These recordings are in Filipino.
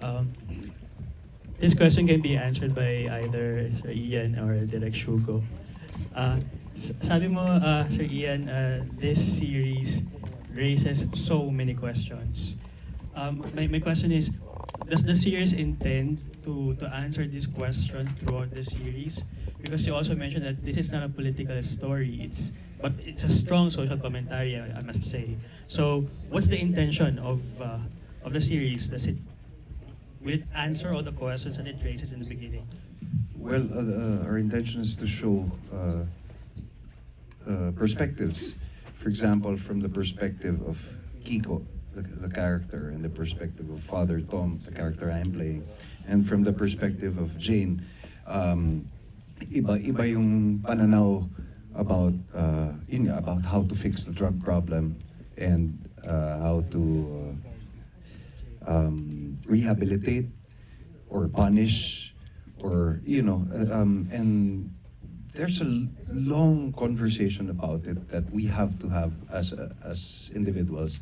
Um, this question can be answered by either Sir Ian or Direk Shugo. Sabi mo, Sir Ian, this series raises so many questions. My question is, does the series intend to answer these questions throughout the series? Because you also mentioned that this is not a political story, but it's a strong social commentary, I must say. So, what's the intention of the series? Will it answer all the questions that it raises in the beginning? Well, our intention is to show perspectives. For example, from the perspective of Kiko, the character, and the perspective of Father Tom, the character I'm playing, and from the perspective of Jane, iba yung pananaw about about how to fix the drug problem and how to rehabilitate or punish or and there's a long conversation about it that we have to have as individuals.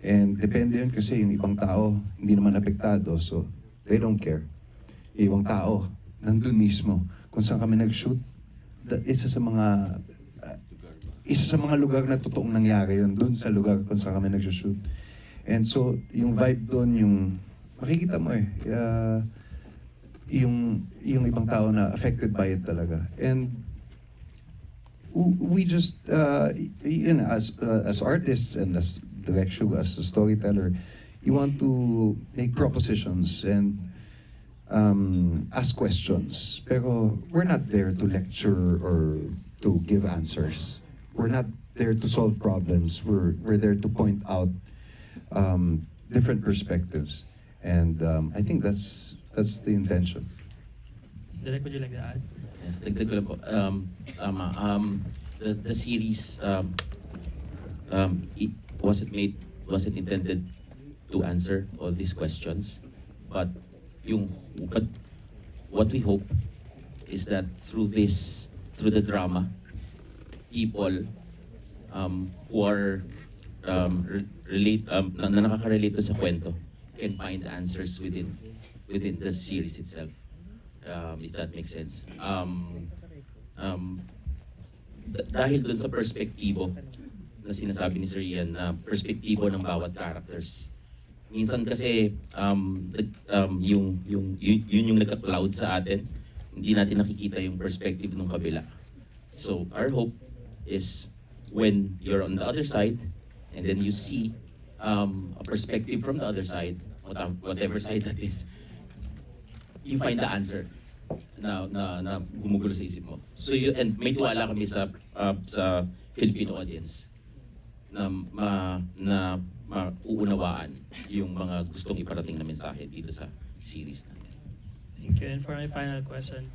And depende yun kasi yung ibang tao hindi naman apektado, so they don't care. Yung ibang tao nandun mismo kung saan kami nag-shoot. Isa sa mga lugar na totoong nangyari yun, dun sa lugar kung saan kami nag-shoot. And so yung vibe doon, yung makikita mo yung ibang tao na affected by it talaga. And we just as artists and as Direk Shugo, as a storyteller, you want to make propositions and ask questions. Pero we're not there to lecture or to give answers. We're not there to solve problems. We're there to point out different perspectives. And I think that's the intention. Direk, would you like to add? Yes, dagdag ko lang po. Tama. The series, was it intended to answer all these questions? But what we hope is that through the drama, people who are na nakaka-relate sa kwento can find answers within the series itself. If that makes sense. Dahil dun sa perspektibo na sinasabi ni Sir Ian, na perspektibo ng bawat characters. Minsan kasi yun yung nagka-cloud sa atin. Hindi natin nakikita yung perspective ng kabila. So our hope is when you're on the other side and then you see a perspective from the other side, whatever side that is, you find the answer na gumugulo sa isip mo. So and may tiwala kami sa Filipino audience na mauunawaan yung mga gustong iparating na mensahe dito sa series natin. Thank you. And for my final question,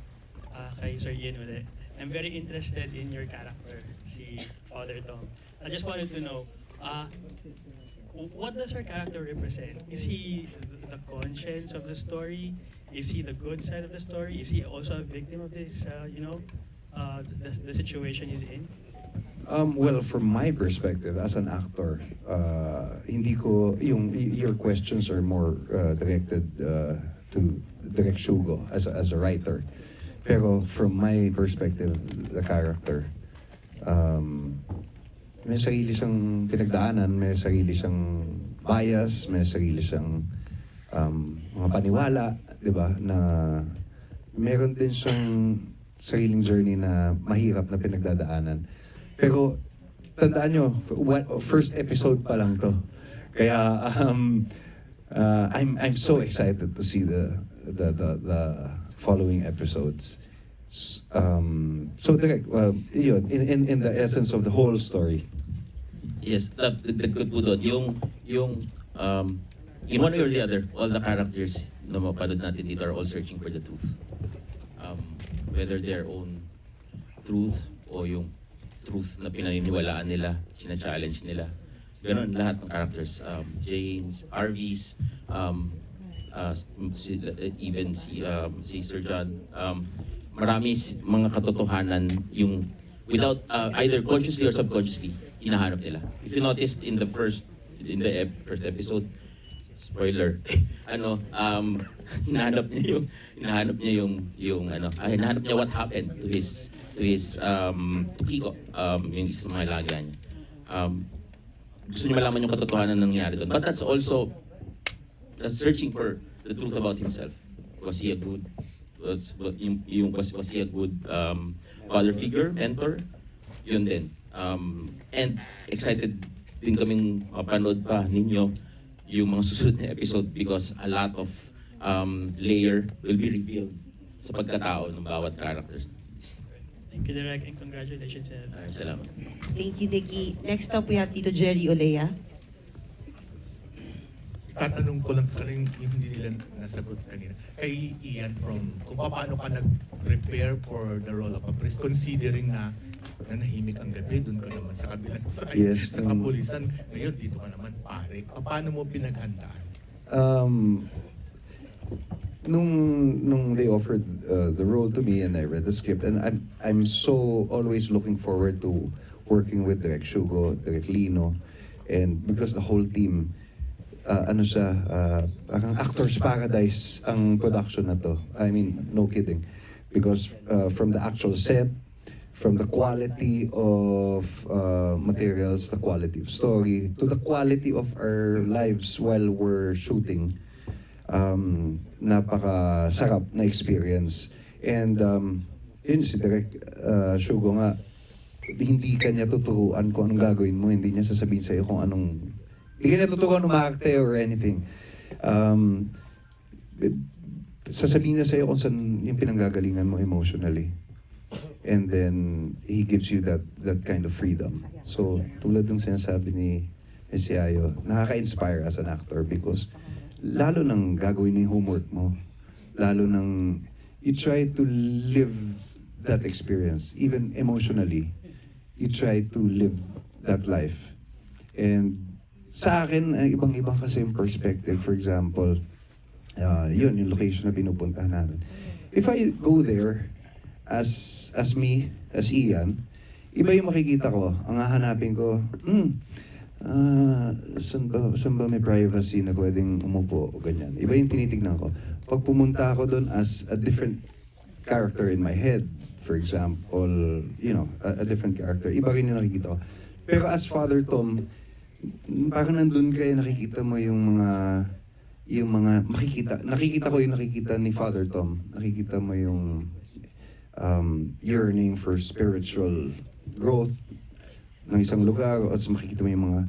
kay Sir Ian ulit. I'm very interested in your character, si Father Tom. I just wanted to know, what does her character represent? Is he the conscience of the story? Is he the good side of the story? Is he also a victim of this, the situation he's in? Well, from my perspective as an actor, hindi ko your questions are more directed to Direk Shugo as a writer. Pero from my perspective, the character, may sarili siyang pinagdaanan, may sarili siyang bias, may sarili siyang mga paniwala, di ba? Na meron din siyang sariling journey na mahirap na pinagdadaanan. Pero tandaan nyo, first episode pa lang to. Kaya I'm so excited to see the following episodes. So Direk, yun, in the essence of the whole story. Yes, dagdag po doon, yung in one way or the other, all the characters na mapanood natin dito are all searching for the truth. Whether their own truth o yung truth na pinaniniwalaan nila, sina-challenge nila. Ganon lahat ng characters. Jane's, Arvy's, even si Sir John. Marami mga katotohanan yung without either consciously or subconsciously hinahanap nila. If you noticed in the first episode, spoiler, hinahanap niya what happened to Kiko, yung isa sa mga alaga niya. Gusto niya malaman yung katotohanan ng nangyari doon. But that's also searching for the truth about himself. Was he a good father figure, mentor? Yun din. And excited din kaming mapanood pa ninyo yung mga susunod na episode because a lot of layer will be revealed sa pagkatao ng bawat characters. Thank you, Direk, and congratulations. Salamat. Thank you, Nikki. Next up, we have Tito Jerry Olea. Tatanong ko lang sa kanila yung hindi nila nasagot kanina. Kay Ian kung paano ka nag-prepare for the role of a priest, considering na nanahimik ang gabi, doon ka naman sa kabilang side, Yes, sa kapulisan. Ngayon, dito ka naman pare. Paano mo pinaghandaan? Nung they offered the role to me and I read the script, and I'm so always looking forward to working with Direk Shugo, Direk Lino, and because the whole team, parang actor's paradise ang production na to. I mean, no kidding. Because from the actual set, from the quality of materials, the quality of story, to the quality of our lives while we're shooting, napaka-sarap na experience. And yun si Direk Shugo nga, hindi kanya tuturuan kung anong gagawin mo, hindi niya sasabihin sa'yo kung anong, hindi kanya tuturuan umakte or anything. Sasabihin niya sa'yo kung saan yung pinanggagalingan mo emotionally. And then he gives you that kind of freedom. So tulad ng sinasabi ni Ayo, nakaka-inspire as an actor because lalo nang gagawin mo yung homework mo, lalo nang you try to live that experience, even emotionally, you try to live that life. And sa akin, ibang-ibang kasi yung perspective. For example, yun, yung location na pinupuntahan namin. If I go there as me, as Ian, iba yung makikita ko. Ang hahanapin ko, saan ba may privacy na pwedeng umupo o ganyan. Iba yung tinitignan ko. Pag pumunta ako doon as a different character in my head, for example, a different character, iba rin yung nakikita ko. Pero as Father Tom, parang nandun kayo nakikita mo yung mga nakikita ko yung nakikita ni Father Tom. Nakikita mo yung yearning for spiritual growth ng isang lugar, at makikita mo yung mga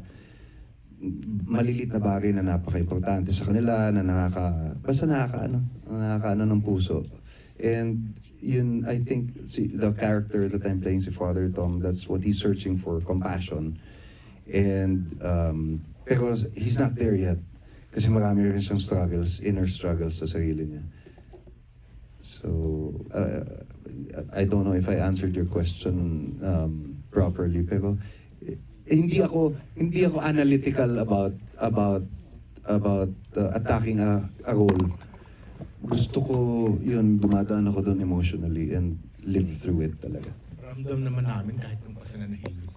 malilit na bagay na napaka-importante sa kanila, na nakakaano ng puso. And yun, I think, the character that I'm playing, si Father Tom, that's what he's searching for, compassion. And, pero he's not there yet. Kasi marami rin siyang struggles, inner struggles sa sarili niya. So, I don't know if I answered your question properly, pero hindi ako analytical about attacking a role. Gusto ko yun, dumadaan ako doon emotionally and live through it talaga. Ramdam naman namin kahit nung pasananahimik